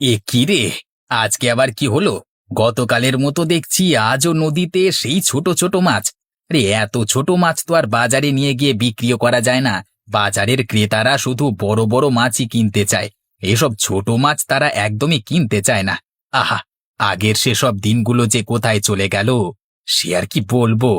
এ কি রে? আজকে আবার কি হলো? গতকালের মতো দেখছি আজও নদীতে সেই ছোট ছোট মাছ। আরে এত ছোট মাছ তো আর বাজারে নিয়ে গিয়ে বিক্রিও করা যায় না। বাজারের ক্রেতারা শুধু বড় বড় মাছই কিনতে চায়। এসব ছোট মাছ তারা একদমই কিনতে চায় না। আহা, আগের সেসব দিনগুলো যে কোথায় চলে গেল সে আর কি বলবো।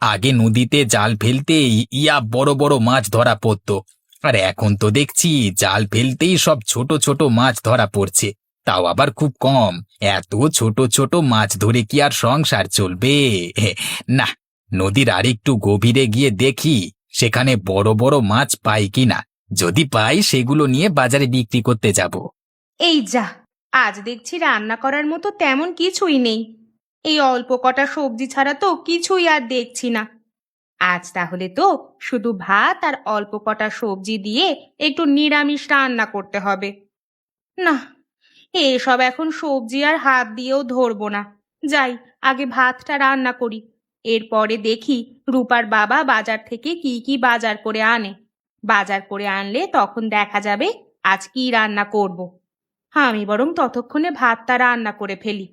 আগে নদীতে জাল ফেলতেই ইয়া বড় বড় মাছ ধরা পড়তো। আর এখন তো দেখছি জাল ফেলতেই সব ছোট ছোট মাছ ধরা পড়ছে, তাও আবার খুব কম। এত ছোট ছোট মাছ ধরে কি আর সংসার চলবে? হে, না, নদীর আরেকটু গভীরে গিয়ে দেখি সেখানে বড় বড় মাছ পাই কিনা। যদি পাই সেগুলো নিয়ে বাজারে বিক্রি করতে যাব। এই যা, আজ দেখছি রান্না করার মতো তেমন কিছুই নেই। এই অল্প কটা সবজি ছাড়া তো কিছুই আর দেখছি না। আজ তাহলে তো শুধু ভাত আর অল্প কটা সবজি দিয়ে একটু নিরামিষ রান্না করতে হবে। না, এসব এখন সবজি আর হাত দিয়েও ধরবো না। যাই, আগে ভাতটা রান্না করি। এরপরে দেখি রূপার বাবা বাজার থেকে কি কি বাজার করে আনে। বাজার করে আনলে তখন দেখা যাবে আজ কি রান্না করব। আমি বরং ততক্ষণে ভাতটা রান্না করে ফেলি।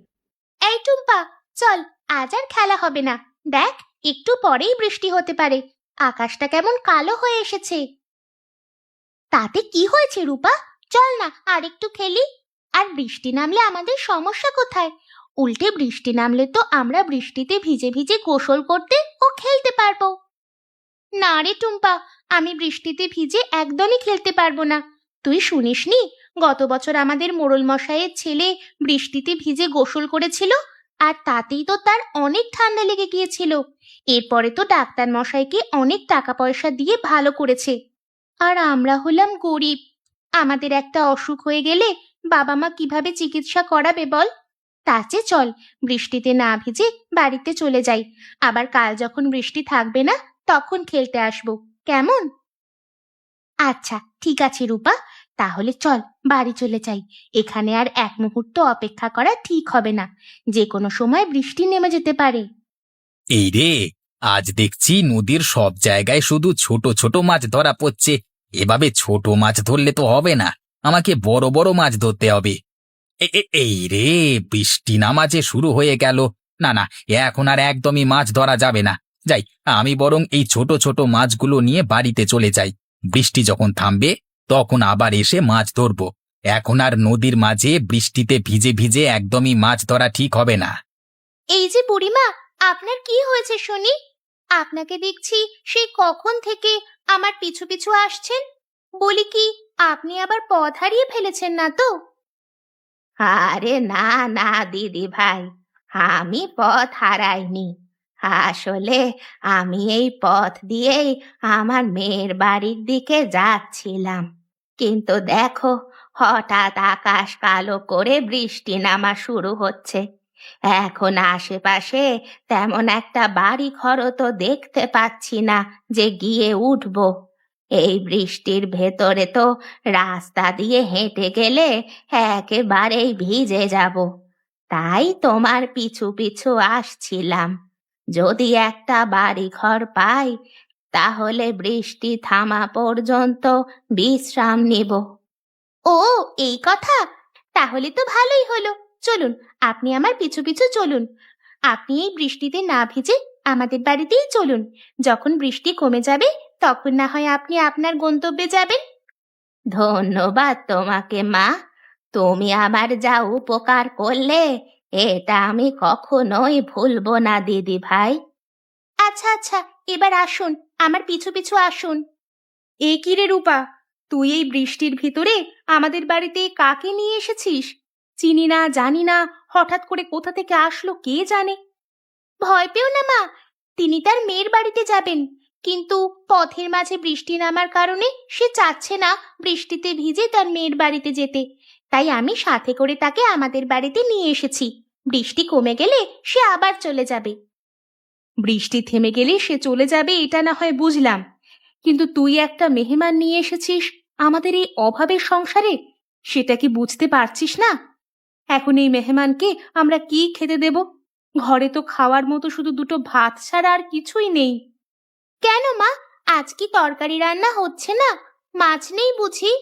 এই টুম্পা, চল, আজ আর খেলা হবে না। দেখ, একটু পরেই বৃষ্টি হতে পারে। আকাশটা কেমন কালো হয়ে এসেছে। তাতে কি হয়েছে রূপা? চল না আর একটু খেলি। আর বৃষ্টি নামলে আমাদের সমস্যা কোথায়? উল্টে বৃষ্টি নামলে তো আমরা বৃষ্টিতে ভিজে ভিজে গোসল করতে ও খেলতে পারবো। না রে টুম্পা, আমি বৃষ্টিতে ভিজে একদমই খেলতে পারবো না। তুই শুনিসনি, গত বছর আমাদের মোড়ল মশাইয়ের ছেলে বৃষ্টিতে ভিজে গোসল করেছিল, আর তাতেই তো তার অনেক ঠান্ডা লেগে গিয়েছিল। এরপরে তো ডাক্তার মশাইকে অনেক টাকা পয়সা দিয়ে ভালো করেছে। আর আমরা হলাম গরিব। আমাদের একটা অসুখ হয়ে গেলে বাবা মা কিভাবে চিকিৎসা করাবে বল? তার চেয়ে চল, বৃষ্টিতে না ভিজে বাড়িতে চলে যাই। আবার কাল যখন বৃষ্টি থাকবে না তখন খেলতে আসবো, কেমন? আচ্ছা, ঠিক আছে রূপা, তাহলে চল বাড়ি চলে যাই। এখানে আর এক মুহূর্ত অপেক্ষা করা ঠিক হবে না। যে কোনো সময় বৃষ্টি নেমে যেতে পারে। এই রে, আজ দেখছি নদীর সব জায়গায় শুধু ছোট ছোট মাছ ধরা পড়ছে। এভাবে ছোট মাছ ধরলে তো হবে না, আমাকে বড় বড় মাছ ধরতে হবে। এই রে, বৃষ্টি নামা যে শুরু হয়ে গেল। না না, এখন আর একদমই মাছ ধরা যাবে না। যাই, আমি বরং এই ছোট ছোট মাছগুলো নিয়ে বাড়িতে চলে যাই। বৃষ্টি যখন থামবে তখন আবার এসে মাছ ধরবো। এখন আর নদীর মাঝে বৃষ্টিতে ভিজে ভিজে একদমই মাছ ধরা ঠিক হবে না। এই যে বুড়িমা, আপনার কি হয়েছে শুনি? আপনাকে দেখছি সেই কখন থেকে আমার পিছু পিছু আসছেন। বলি কি, আপনি আবার পথ হারিয়ে ফেলেছেন না তো? আরে না না দিদি ভাই, আমি পথ হারাইনি। আসলে আমি এই পথ দিয়েই আমার মেয়ের বাড়ির দিকে যাচ্ছিলাম। কিন্তু দেখো, হঠাৎ আকাশ কালো করে বৃষ্টি নামা শুরু হচ্ছে। এখন আশেপাশে তেমন একটা বাড়ি ঘরও তো দেখতে পাচ্ছি না যে গিয়ে উঠবো। এই বৃষ্টির ভেতরে তো রাস্তা দিয়ে হেঁটে গেলে একেবারেই ভিজে যাব। তাই তোমার পিছু পিছু আসছিলাম। যদি একটা বাড়ি ঘর পাই তাহলে বৃষ্টি থামা পর্যন্ত বিশ্রাম নিব। ও, এই কথা? তাহলে তো ভালোই হলো। চলুন, আপনি আমার পিছু পিছু চলুন। আপনি এই বৃষ্টিতে না ভিজে আমাদের বাড়িতেই চলুন। যখন বৃষ্টি কমে যাবে তখন না হয় আপনি আপনার গন্তব্যে যাবেন। ধন্যবাদ তোমাকে মা, তুমি আমার যা উপকার করলে এটা আমি কখনোই ভুলবো না দিদি ভাই। আচ্ছা আচ্ছা, এবার আসুন, আমার পিছু পিছু আসুন। এ কি রে রূপা, তুই এই বৃষ্টির ভিতরে আমাদের বাড়িতে কাকে নিয়ে এসেছিস? চিনি না জানি না, হঠাৎ করে কোথা থেকে আসলো কে জানে। ভয় পেও না মা, তিনি তার মেয়ের বাড়িতে যাবেন। কিন্তু পথের মাঝে বৃষ্টি নামার কারণে সে চাচ্ছে না বৃষ্টিতে ভিজে তার মেয়ের বাড়িতে যেতে। তাই আমি সাথে করে তাকে আমাদের বাড়িতে নিয়ে এসেছি। বৃষ্টি কমে গেলে সে আবার চলে যাবে। বৃষ্টি থেমে গেলে সে চলে যাবে এটা না হয় বুঝলাম, কিন্তু তুই একটা মেহমান নিয়ে এসেছিস আমাদের এই অভাবের সংসারে, সেটা কি বুঝতে পারছিস না? এখন এই মেহমানকে আমরা কি খেতে দেব? ঘরে তো খাওয়ার মতো শুধু দুটো ভাত ছাড়া আর কিছুই নেই। কেন মা, আজ কি তরকারি রান্না হচ্ছে না? মাছ নেই বুঝি?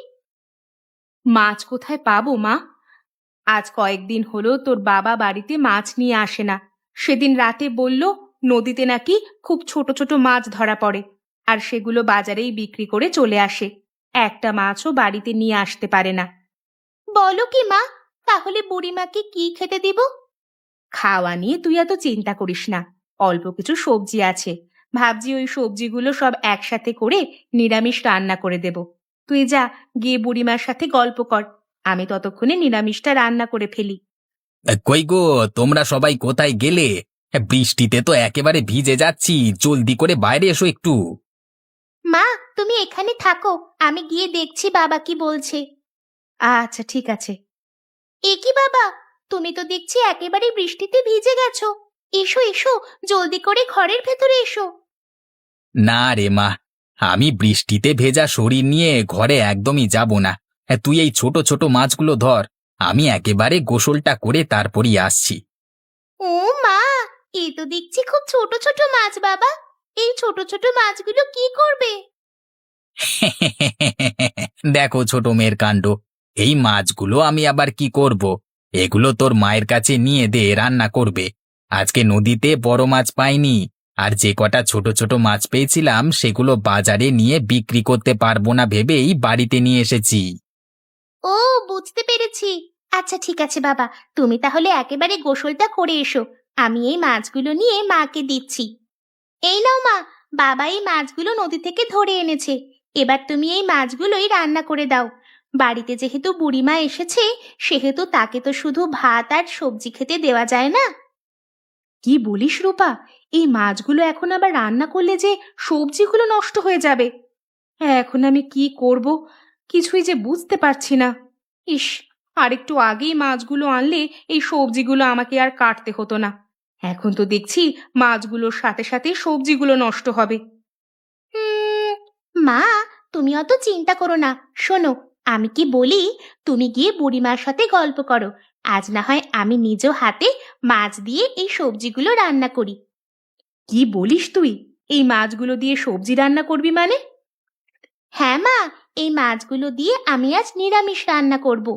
মাছ কোথায় পাবো মা? আজ কয়েকদিন হলো তোর বাবা বাড়িতে মাছ নিয়ে আসে না। সেদিন রাতে বলল নদীতে নাকি খুব ছোট ছোট মাছ ধরা পড়ে, আর সেগুলো বাজারেই বিক্রি করে চলে আসে। একটা মাছও বাড়িতে নিয়ে আসতে পারে না। বলো কি মা, তাহলে বুড়িমাকে কি খেতে দিব? খাওয়া নিয়ে তুই এত চিন্তা করিস না, অল্প কিছু সবজি আছে। ভাবছি ওই সবজিগুলো সব একসাথে করে নিরামিষ রান্না করে দেব। তুই যা, গিয়ে বুড়িমার সাথে গল্প কর, আমি ততক্ষণে নিরামিষটা রান্না করে ফেলি। কই গো, তোমরা সবাই কোথায় গেলে? বৃষ্টিতে তো একেবারে ভিজে যাচ্ছি, জলদি করে বাইরে এসো একটু। মা, তুমি এখানে থাকো, আমি গিয়ে দেখছি বাবা কি বলছে। আচ্ছা ঠিক আছে। এ কি বাবা, তুমি তো দেখছি একেবারে বৃষ্টিতে ভিজে গেছো। এসো এসো, জলদি করে ঘরের ভেতরে এসো। না রে মা, আমি বৃষ্টিতে ভেজা শরীর নিয়ে ঘরে একদমই যাব না। তুই এই ছোট ছোট মাছগুলো ধর, আমি একেবারে গোসলটা করে তারপরই আসছি। ও মা, এ তো দেখছি খুব ছোট ছোট মাছ বাবা। এই ছোট ছোট মাছগুলো কি করবে? দেখো ছোট মেয়ের কাণ্ড, এই মাছগুলো আমি আবার কি করব? এগুলো তোর মায়ের কাছে নিয়ে দে, রান্না করবে। আজকে নদীতে বড় মাছ পাইনি, আর যে কটা ছোট ছোট মাছ পেয়েছিলাম সেগুলো বাজারে নিয়ে বিক্রি করতে পারবো না ভেবেই বাড়িতে নিয়ে এসেছি। ও, বুঝতে পেরেছি। আচ্ছা ঠিক আছে বাবা, তুমি তাহলে একেবারে গোসলটা করে এসো। আমি এই মাছগুলো নিয়ে মাকে দিচ্ছি। এই নাও মা, বাবা এই মাছগুলো নদী থেকে ধরে এনেছে। এবার তুমি এই মাছগুলোই রান্না করে দাও। বাড়িতে যেহেতু বুড়িমা এসেছে, সেহেতু তাকে তো শুধু ভাত আর সবজি খেতে দেওয়া যায় না। কি বলিস রূপা, এই মাছগুলো এখন আবার রান্না করলে যে সবজিগুলো নষ্ট হয়ে যাবে। এখন আমি কি করব, কিছুই যে বুঝতে পারছি না। ইস, আরেকটু আগেই মাছগুলো আনলে এই সবজিগুলো আমাকে আর কাটতে হতো না। এখন তো দেখছি মাছগুলোর সাথে সাথে সবজিগুলো নষ্ট হবে। হুম, মা, তুমি অত চিন্তা করো না। শোনো, আমি কি বলি, তুমি গিয়ে বুড়িমার সাথে গল্প করো। আজ না হয় আমি নিজ হাতে মাছ দিয়ে এই সবজিগুলো রান্না করি। কি বলিস তুই, এই মাছগুলো দিয়ে সবজি রান্না করবি মানে? হ্যাঁ মা, এই মাছগুলো দিয়ে আমি আজ নিরামিষ রান্না করব।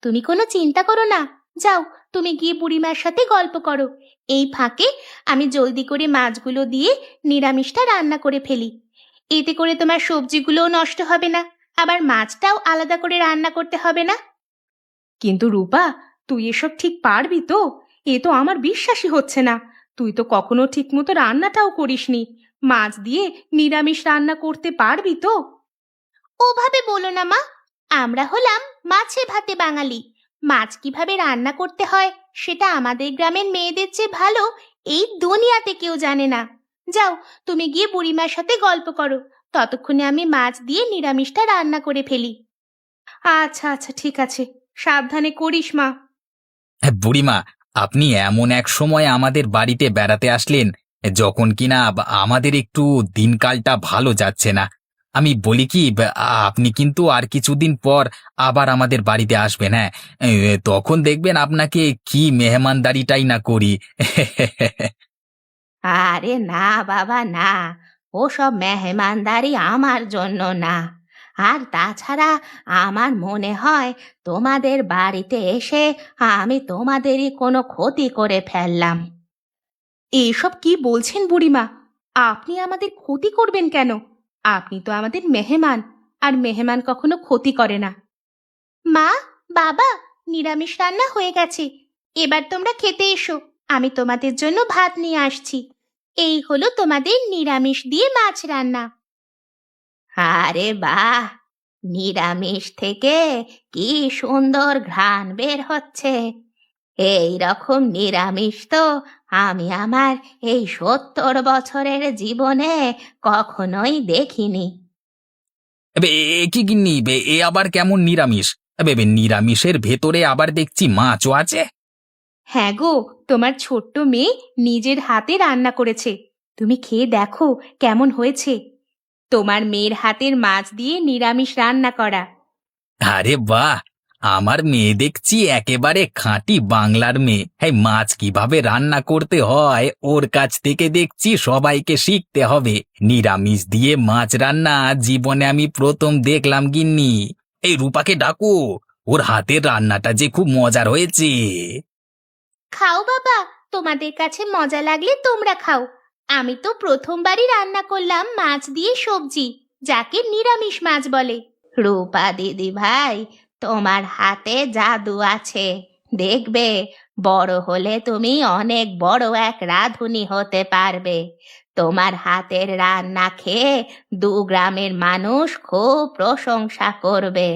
তুমি কোনো চিন্তা করো না। যাও, তুমি গিয়ে বুড়িমার সাথে গল্প করো। এই ফাঁকে আমি জলদি করে মাছগুলো দিয়ে নিরামিষটা রান্না করে ফেলি। এতে করে তোমার সবজিগুলোও নষ্ট হবে না, আবার মাছটাও আলাদা করে রান্না করতে হবে না। কিন্তু রূপা, তুই এসব ঠিক পারবি তো? এ তো আমার বিশ্বাসই হচ্ছে না। তুই তো কখনো ঠিকমতো রান্নাটাও করিসনি। মাছ দিয়ে নিরামিষ রান্না করতে পারবি তো? ওভাবে বলো না মা, আমরা হলাম মাছে ভাতে বাঙালি। মাছ কিভাবে রান্না করতে হয় সেটা আমাদের গ্রামের মেয়েদের চেয়ে ভালো এই দুনিয়াতে কেউ জানে না। যাও, তুমি গিয়ে বুড়িমার সাথে গল্প করো, ততক্ষণে আমি মাছ দিয়ে নিরামিষটা রান্না করে ফেলি। আচ্ছা আচ্ছা ঠিক আছে, সাবধানে করিস মা। বুড়িমা, আপনি এমন এক সময় আমাদের বাড়িতে বেড়াতে আসলেন যখন কিনা আমাদের একটু দিনকালটা ভালো যাচ্ছে না। আমি বলি কি, আপনি কিন্তু আর কিছুদিন পর আবার আমাদের বাড়িতে আসবেন, হ্যাঁ? তখন দেখবেন আপনাকে কি মেহমানদারিটাই না করি। আরে না বাবা না, ওসব মেহমানদারি আমার জন্য না। আর তাছাড়া আমার মনে হয় তোমাদের বাড়িতে এসে আমি তোমাদেরই কোনো ক্ষতি করে ফেললাম। এইসব কি বলছেন বুড়িমা? আপনি আমাদের ক্ষতি করবেন কেন? আপনি তো আমাদের মেহমান, আর মেহমান কখনো ক্ষতি করে না। মা, বাবা, নিরামিষ রান্না হয়ে গেছে। এবার তোমরা খেতে এসো, আমি তোমাদের জন্য ভাত নিয়ে আসছি। এই হলো তোমাদের নিরামিষ দিয়ে মাছ রান্না। আরে বাহ, নিরামিষ থেকে কি সুন্দর ঘ্রাণ বের হচ্ছে। এই রকম নিরামিষ তো আমি আমার এই 70 বছরের জীবনে কখনোই দেখিনি। কি গিন্নি, এ আবার কেমন নিরামিষ? নিরামিষের ভেতরে আবার দেখছি মাছও আছে। হ্যাঁ গো, তোমার ছোট্ট মেয়ে নিজের হাতে রান্না করেছে। তুমি খেয়ে দেখো কেমন হয়েছে। তোমার মেয়ের হাতের মাছ দিয়ে নিরামিষ রান্না করা। আরে বাহ, আমার মেয়ে দেখছি একেবারে খাঁটি বাংলার মেয়ে। হ্যাঁ, মাছ কিভাবে রান্না করতে হয় ওর কাছ থেকে দেখছি সবাইকে শিখতে হবে। নিরামিষ দিয়ে মাছ রান্না জীবনে আমি প্রথম দেখলাম গিন্নি। এই রূপাকে ডাকো, ওর হাতের রান্নাটা যে খুব মজার হয়েছে। খাও বাবা, তোমাদের কাছে মজা লাগলে তোমরা খাও। আমি তো প্রথমবারই রান্না করলাম মাছ দিয়ে সবজি, যাকে নিরামিষ মাছ বলে। রূপা দিদি ভাই, তোমার হাতে জাদু আছে। দেখবে, বড় হলে তুমি অনেক বড় এক রাঁধুনি হতে পারবে। তোমার হাতের রান্না খেয়ে 2 গ্রামের মানুষ খুব প্রশংসা করবে।